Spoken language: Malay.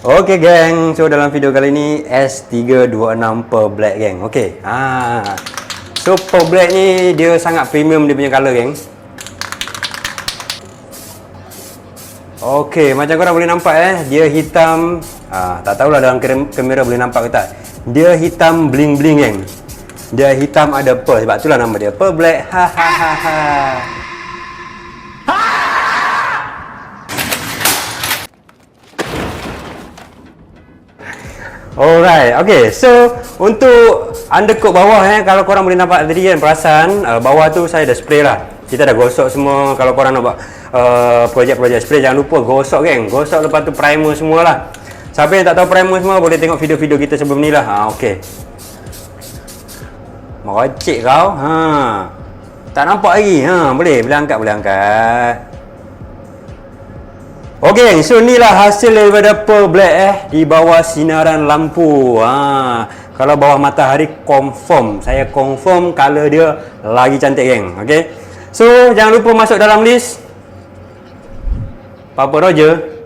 Okey geng, so dalam video kali ni S326 Pearl Black geng. Okey. So Pearl Black ni dia sangat premium dia punya color geng. Okey, macam korang boleh nampak dia hitam. Tak tahulah dalam kamera boleh nampak ke tak. Dia hitam bling-bling geng. Dia hitam ada pearl, sebab itulah nama dia Pearl Black. Alright, okay. So untuk undercoat bawah kalau korang boleh nampak tadi kan, perasan bawah tu saya dah spray lah. Kita dah gosok semua. Kalau korang nak buat projek-projek spray, jangan lupa gosok geng. Gosok lepas tu primer semualah. Siapa yang tak tahu primer semua boleh tengok video-video kita sebelum ni lah. Okay. Merocek kau. Tak nampak lagi. Boleh angkat, boleh angkat. Okey, so inilah hasil daripada Pearl Black di bawah sinaran lampu. Kalau bawah matahari confirm, saya confirm color dia lagi cantik geng. Okey. So jangan lupa masuk dalam list Papa Roger.